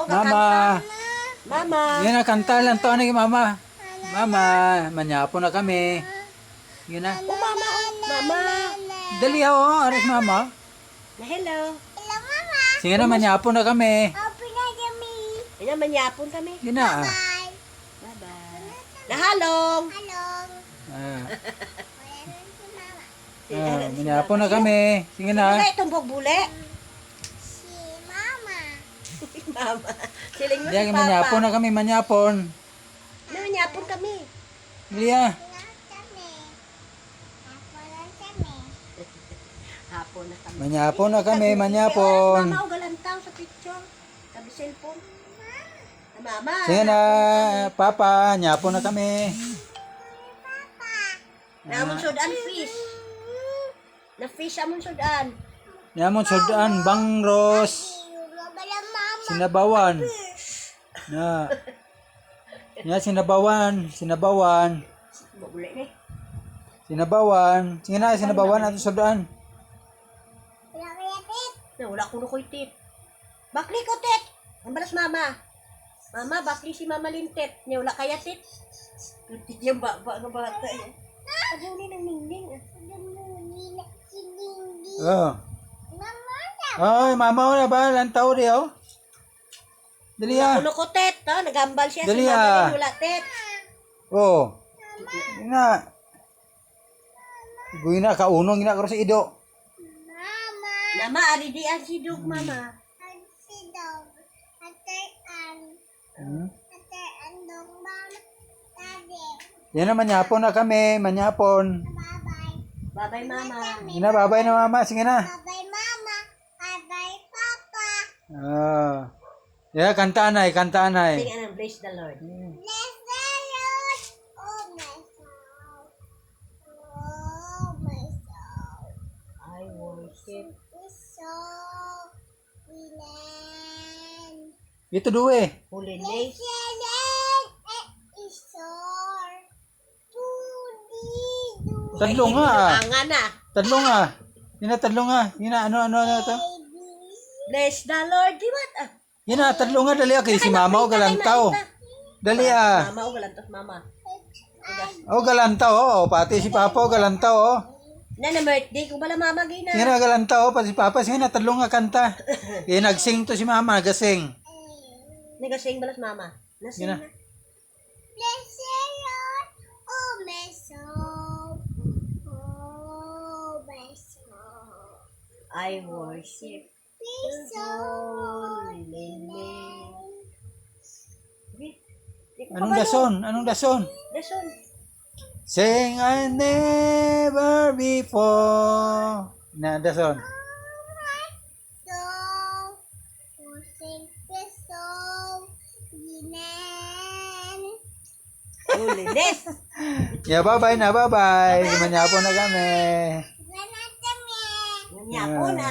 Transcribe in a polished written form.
O, Mama. Mama. Yan na, kanta lang to. Ano yung mama? Mama, manyapo na kami. Yun na. O, mama. Mama. Dali ako, aris mama. Hello. Hello, Mama. Sige na, manyapo na kami. Open na kami. Ayan, manyapon kami. Yun na. Bye. Bye-bye. Nahalong. Hello. Ah, Wala na si Mama. manyapo na kami. Sige Sino na. na itong bule? Si Mama. Mama. Siling mo si Diyan, Papa. manyapo na kami, manyapon. Manyapon kami. Liya. Kami. Ako lang kami. Hapon na kami. Manyapon na kami, manyapon. Mama, o galantaw sa picture. Sabi cellphone. Mama. Sige na, papa, nyapo na kami. Na amon sudan fish. Na fish amon sudan. Nyamon sudan, bangros, Wala Mama. sinabawan. Na. Ya, sinabawan. Bule ni. Sinabawan. Sige na, sinabawan ato sudan. Wala kaya tit. Na wala ko koy tit. Bakli ko tit. Ang balas mama. Mama, bakli si Mama Lintet. Niya wala kaya tit. Tit yung baba ng bata. Abunin ng ningning. Si Dingdi. Oh. Mama. Ay, mama na ba? Lantaw di oh. Dali ah. Kuno ko tit. Nagambal siya Dali, si Mama ah. Lin. Wala tit. Oh. Ina. Guy na kaunong ina ko sa ido. Mama. Mama, ari di ang sidog, Mama. Si Dog. Atean. Hmm? Atean dong Mama. Daddy. Yan na, manyapon na kami, manyapon. Bye-bye. Bye-bye, Mama. Sige na, babay na mama, sige na. Bye-bye, Mama. Bye-bye, Papa. Ah. Yeah, kanta anay, kanta anay. Sing and bless the Lord. Bless the Lord, oh my soul. Oh my soul. I worship. His soul. Wilan. Ito duwe. Holy Bless name. the Lord at his soul. Tudido. Tadlo nga ah. Angan na. Tadlo nga. Tadlo nga. Ano to? Bless the Lord. Di ba? Tadlo nga, dali ah. Kay si mama o galantaw. Dali ah. Mama o galantaw, Mama. O galantaw, oh. Pati si papa o galantaw, oh. Na birthday ko bala Mama gina. Sige na, galantaw, oh. Pati si papa, sige na, tadlo nga kanta. Kaya nagsing to si mama, nagasing. Nagasing balas Mama. Sige Nasing na. na. Bless the Lord, oh my soul. Oh my soul. I worship. His holy name. Anong dason? Anong dason? Dason. Sing I never before. Na dason. Soul, who sing the soul, Ginan. Holiness. Yeah, bye-bye na, bye-bye. Manyapon na kami. Ganat kami. Nanyapo na.